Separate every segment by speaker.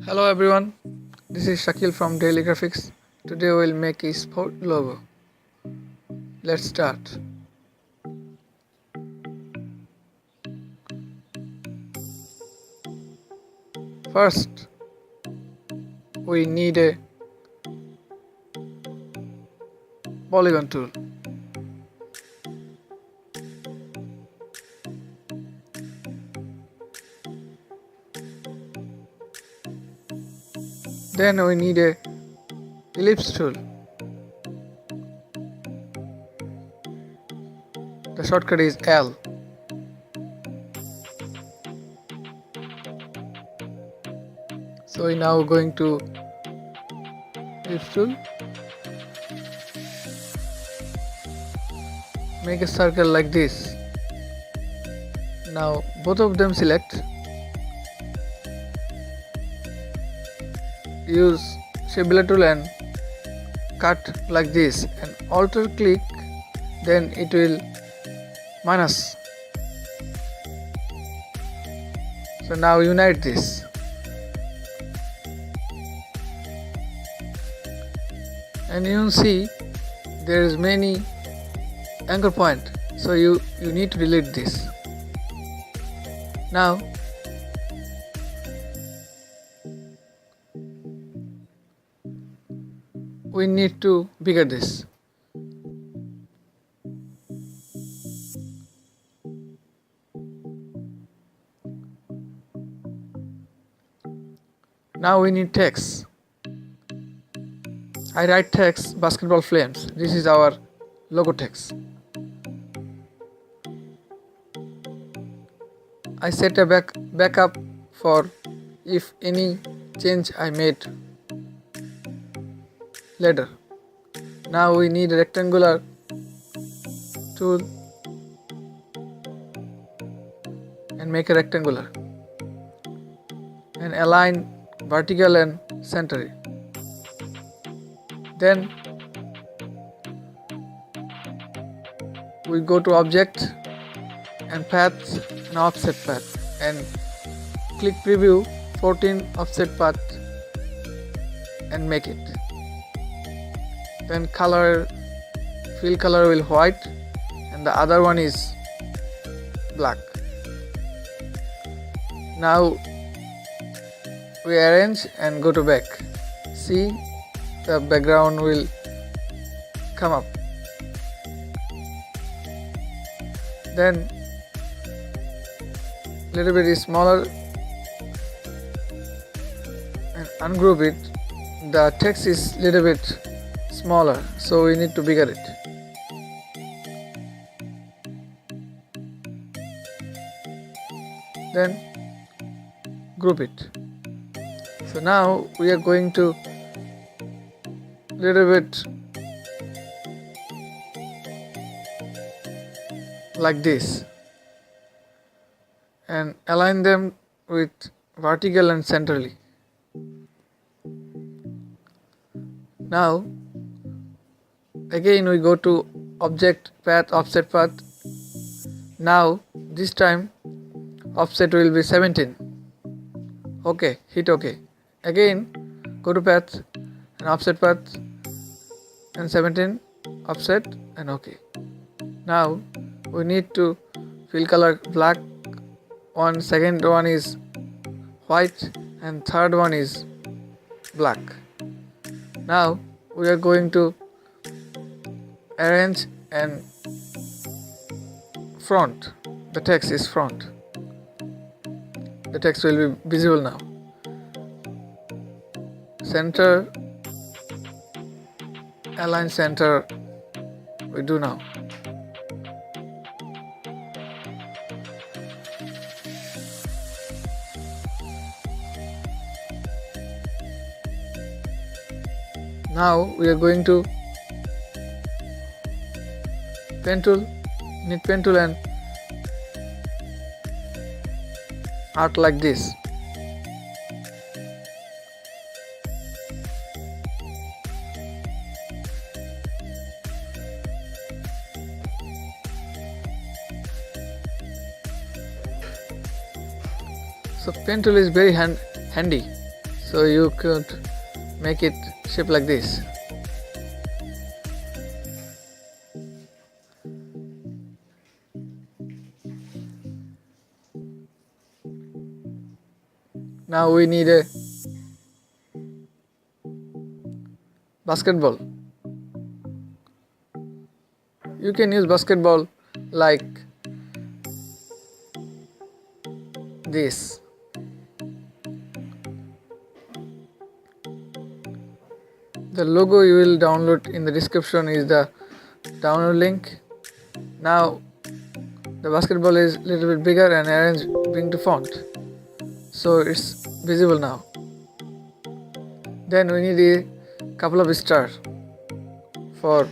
Speaker 1: Hello everyone, this is Shakil from Daily Graphics. Today we will make a sport logo. Let's start. First, we need a polygon tool. Then we need a ellipse tool. The shortcut is L. So we now going to ellipse tool. Make a circle like this. Now both of them select. Use shape tool and cut like this and alter click, then it will minus. So now unite this. And you will see there is many anchor point, so you need to delete this. Now we need to bigger this. Now we need text. I write text basketball flames. This is our logo text. I set a backup for if any change I made later. Now we need a rectangular tool and make a rectangular and align vertical and center it. Then we go to object and path and offset path and click preview 14 offset path and make it. Then color, fill color will white and the other one is black. Now we arrange and go to back. See, the background will come up. Then little bit is smaller and ungroup it. The text is little bit smaller, so we need to bigger it. Then group it. So now we are going to little bit like this and align them with vertical and centrally. Now again we go to object, path, offset path. Now this time offset will be 17. Okay, hit OK. Again go to path and offset path and 17 offset and OK. Now we need to fill color black. Second one is white and third one is black. Now we are going to arrange and front. The text is front. The text will be visible now. Center, align center, we do now. Now we are going to pen tool, need pen tool and art like this. So pen tool is very handy. So So you could make it shape like this. Now we need a basketball. You can use basketball like this. The logo you will download in the description is the download link. Now the basketball is a little bit bigger and arranged bring to font, so it's visible now. Then we need a couple of stars for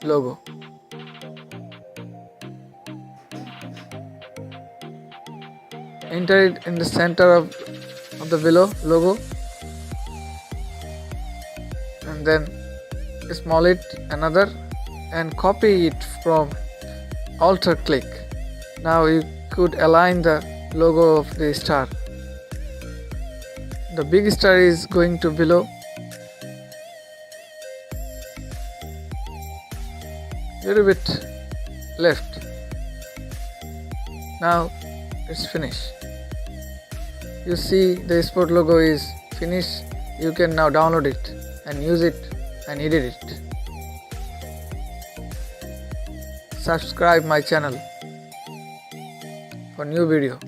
Speaker 1: logo. Enter it in the center of the below logo, and then small it another and copy it from Alt click. Now you could align the logo of the star. The big star is going to below. Little bit left. Now it's finished. You see the sport logo is finished. You can now download it and use it and edit it. Subscribe my channel for new video.